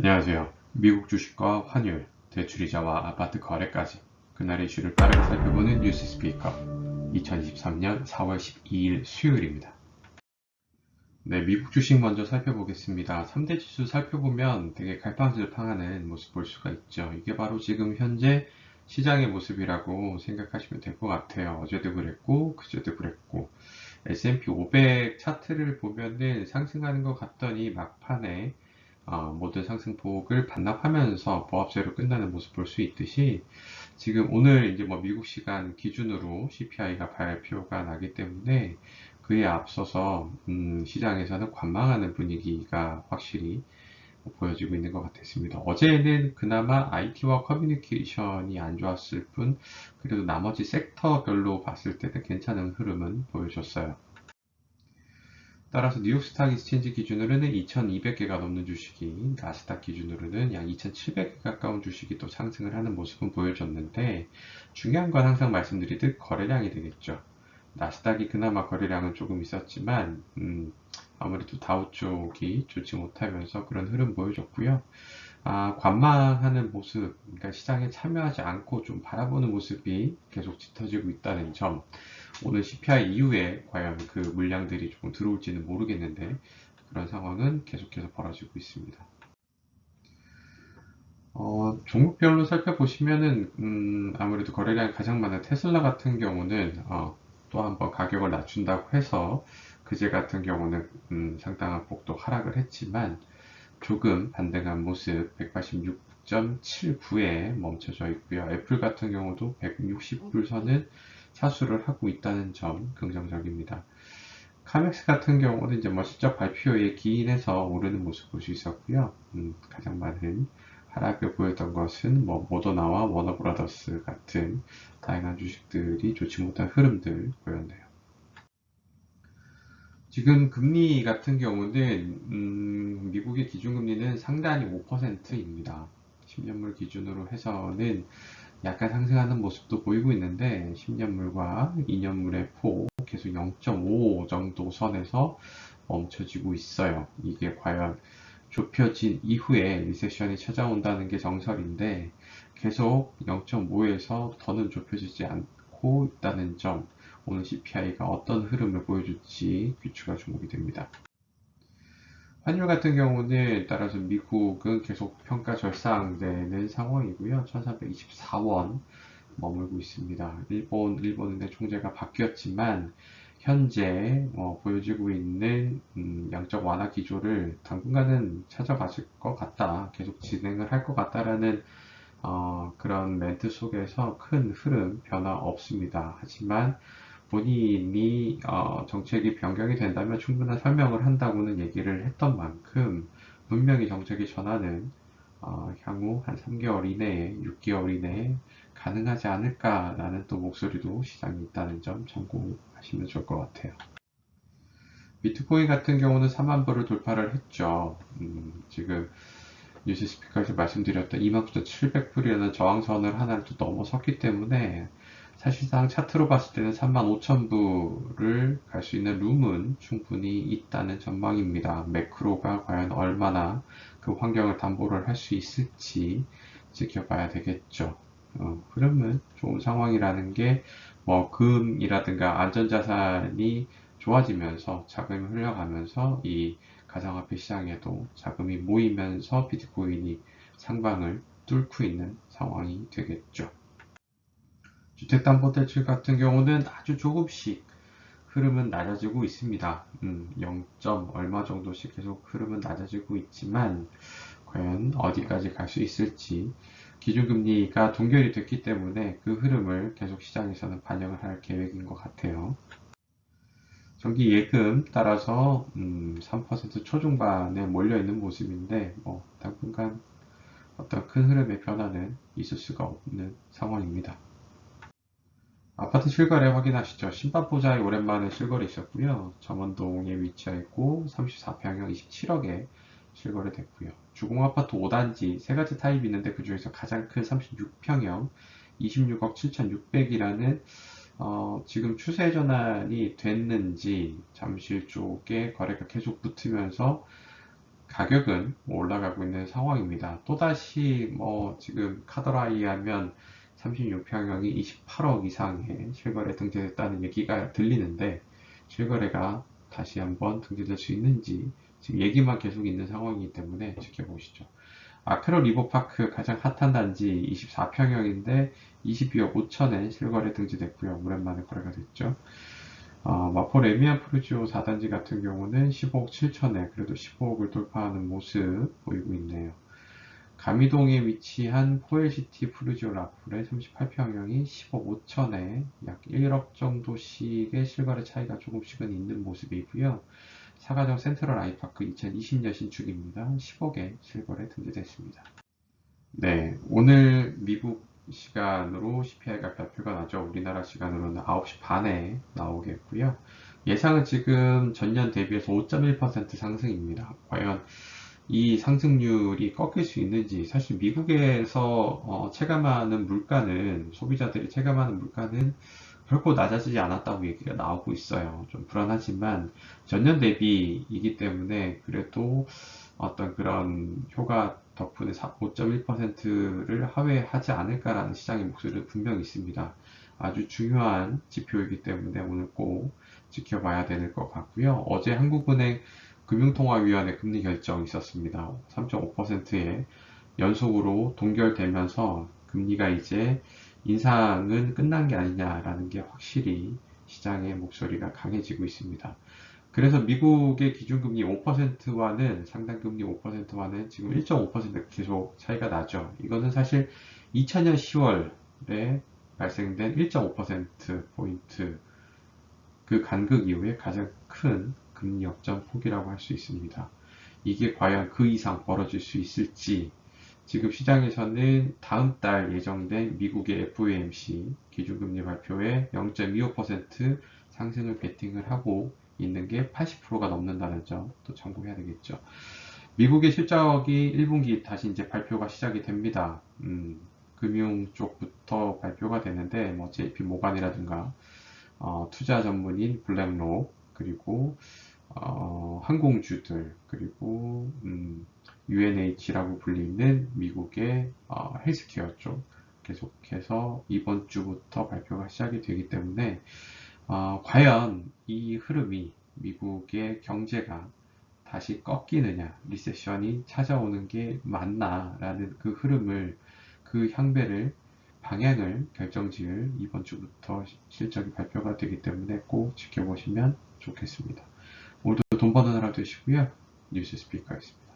안녕하세요. 미국 주식과 환율, 대출이자와 아파트 거래까지 그날의 이슈를 빠르게 살펴보는 뉴스 스피커 2023년 4월 12일 수요일입니다. 네, 미국 주식 먼저 살펴보겠습니다. 3대 지수 살펴보면 되게 갈팡질팡하는 모습 볼 수가 있죠. 이게 바로 지금 현재 시장의 모습이라고 생각하시면 될 것 같아요. 어제도 그랬고 그제도 그랬고 S&P 500 차트를 보면은 상승하는 것 같더니 막판에 모든 상승폭을 반납하면서 보합세로 끝나는 모습 볼 수 있듯이 지금 오늘 이제 뭐 미국 시간 기준으로 CPI가 발표가 나기 때문에 그에 앞서서 시장에서는 관망하는 분위기가 확실히 보여지고 있는 것 같았습니다. 어제는 그나마 IT와 커뮤니케이션이 안 좋았을 뿐 그래도 나머지 섹터별로 봤을 때는 괜찮은 흐름은 보여줬어요. 따라서 뉴욕 스탁 익스체인지 기준으로는 2200개가 넘는 주식이, 나스닥 기준으로는 약 2700개 가까운 주식이 또 상승을 하는 모습은 보여줬는데, 중요한 건 항상 말씀드리듯 거래량이 되겠죠. 나스닥이 그나마 거래량은 조금 있었지만 아무래도 다우 쪽이 좋지 못하면서 그런 흐름 보여줬고요. 관망하는 모습, 그러니까 시장에 참여하지 않고 좀 바라보는 모습이 계속 짙어지고 있다는 점. 오늘 CPI 이후에 과연 그 물량들이 조금 들어올지는 모르겠는데 그런 상황은 계속해서 벌어지고 있습니다. 종목별로 살펴보시면은 아무래도 거래량이 가장 많은 테슬라 같은 경우는 또 한번 가격을 낮춘다고 해서 그제 같은 경우는 상당한 폭도 하락을 했지만 조금 반등한 모습 186.79에 멈춰져 있고요. 애플 같은 경우도 160불 선을 사수를 하고 있다는 점 긍정적입니다. 카맥스 같은 경우는 이제 뭐 실적 발표에 기인해서 오르는 모습 볼 수 있었고요. 가장 많은 하락을 보였던 것은 뭐 모더나와 워너브라더스 같은 다양한 주식들이 좋지 못한 흐름들 보였네요. 지금 금리 같은 경우는 미국의 기준금리는 상단이 5%입니다. 10년물 기준으로 해서는 약간 상승하는 모습도 보이고 있는데 10년물과 2년물의 폭 계속 0.5 정도 선에서 멈춰지고 있어요. 이게 과연 좁혀진 이후에 리세션이 찾아온다는 게 정설인데 계속 0.5에서 더는 좁혀지지 않고 있다는 점, 오늘 CPI가 어떤 흐름을 보여줄지 귀추가 주목이 됩니다. 환율 같은 경우는 따라서 미국은 계속 평가 절상되는 상황이고요. 1324원 머물고 있습니다. 일본의 총재가 바뀌었지만 현재 보여지고 있는 양적 완화 기조를 당분간은 찾아가실 것 같다. 계속 진행을 할 것 같다라는 그런 멘트 속에서 큰 흐름 변화 없습니다. 하지만 본인이 정책이 변경이 된다면 충분한 설명을 한다고는 얘기를 했던 만큼 분명히 정책의 전환은 향후 한 3개월 이내에 6개월 이내에 가능하지 않을까라는 또 목소리도 시장에 있다는 점 참고하시면 좋을 것 같아요. 비트코인 같은 경우는 4만 불을 돌파를 했죠. 지금 뉴스 스피커에서 말씀드렸던 29,700불이라는 저항선을 하나를 또 넘어섰기 때문에 사실상 차트로 봤을 때는 35,000불을 갈 수 있는 룸은 충분히 있다는 전망입니다. 매크로가 과연 얼마나 그 환경을 담보를 할 수 있을지 지켜봐야 되겠죠. 흐름은 좋은 상황이라는 게 뭐 금이라든가 안전자산이 좋아지면서 자금이 흘러가면서 이 가상화폐 시장에도 자금이 모이면서 비트코인이 상방을 뚫고 있는 상황이 되겠죠. 주택담보대출 같은 경우는 아주 조금씩 흐름은 낮아지고 있습니다. 0. 얼마 정도씩 계속 흐름은 낮아지고 있지만 과연 어디까지 갈 수 있을지, 기준금리가 동결이 됐기 때문에 그 흐름을 계속 시장에서는 반영을 할 계획인 것 같아요. 정기 예금 따라서 3% 초중반에 몰려있는 모습인데 당분간 어떤 큰 흐름의 변화는 있을 수가 없는 상황입니다. 아파트 실거래 확인하시죠. 신반포자에 오랜만에 실거래 있었고요. 정원동에 위치해 있고 34평형 27억에 실거래 됐고요. 주공아파트 5단지 세 가지 타입이 있는데 그 중에서 가장 큰 36평형 26억 7,600이라는 지금 추세 전환이 됐는지 잠실 쪽에 거래가 계속 붙으면서 가격은 올라가고 있는 상황입니다. 또다시 지금 카더라이 하면 36평형이 28억 이상의 실거래 등재됐다는 얘기가 들리는데 실거래가 다시 한번 등재될 수 있는지 지금 얘기만 계속 있는 상황이기 때문에 지켜보시죠. 아크로 리버파크 가장 핫한 단지 24평형인데 22억 5천에 실거래 등재됐고요. 오랜만에 거래가 됐죠. 마포 레미안 프루지오 4단지 같은 경우는 15억 7천에 그래도 15억을 돌파하는 모습 보이고 있네요. 가미동에 위치한 포엘시티 프루지오 라풀의 38평형이 10억 5천에 약 1억 정도씩의 실거래 차이가 조금씩은 있는 모습이고요. 사가정 센트럴 아이파크 2020년 신축입니다. 10억에 실거래 등재됐습니다. 네, 오늘 미국 시간으로 CPI가 발표가 나죠. 우리나라 시간으로는 9시 반에 나오겠고요. 예상은 지금 전년 대비해서 5.1% 상승입니다. 과연 이 상승률이 꺾일 수 있는지, 사실 미국에서 체감하는 물가는, 소비자들이 체감하는 물가는 결코 낮아지지 않았다고 얘기가 나오고 있어요. 좀 불안하지만 전년 대비이기 때문에 그래도 어떤 그런 효과 덕분에 5.1%를 하회하지 않을까라는 시장의 목소리는 분명히 있습니다. 아주 중요한 지표이기 때문에 오늘 꼭 지켜봐야 될 것 같고요. 어제 한국은행 금융통화위원회 금리 결정이 있었습니다. 3.5%의 연속으로 동결되면서 금리가 이제 인상은 끝난 게 아니냐라는 게 확실히 시장의 목소리가 강해지고 있습니다. 그래서 미국의 기준금리 5%와는 상당금리 5%와는 지금 1.5% 계속 차이가 나죠. 이거는 사실 2000년 10월에 발생된 1.5%포인트 그 간극 이후에 가장 큰 금리 역전 폭이라고 할 수 있습니다. 이게 과연 그 이상 벌어질 수 있을지 지금 시장에서는 다음 달 예정된 미국의 FOMC 기준금리 발표에 0.25% 상승을 베팅을 하고 있는 게 80%가 넘는다는 점 또 참고해야 되겠죠. 미국의 실적이 1분기 다시 이제 발표가 시작이 됩니다. 금융 쪽부터 발표가 되는데 JP 모간이라든가 투자 전문인 블랙록 그리고 항공주들 그리고 UNH라고 불리는 미국의 헬스케어 쪽 계속해서 이번 주부터 발표가 시작이 되기 때문에 과연 이 흐름이 미국의 경제가 다시 꺾이느냐, 리세션이 찾아오는 게 맞나라는 그 흐름을, 그 향배를, 방향을 결정지을 이번 주부터 실적이 발표가 되기 때문에 꼭 지켜보시면 좋겠습니다. 오늘도 돈 버는 하루 되시고요. 뉴스 스피커였습니다.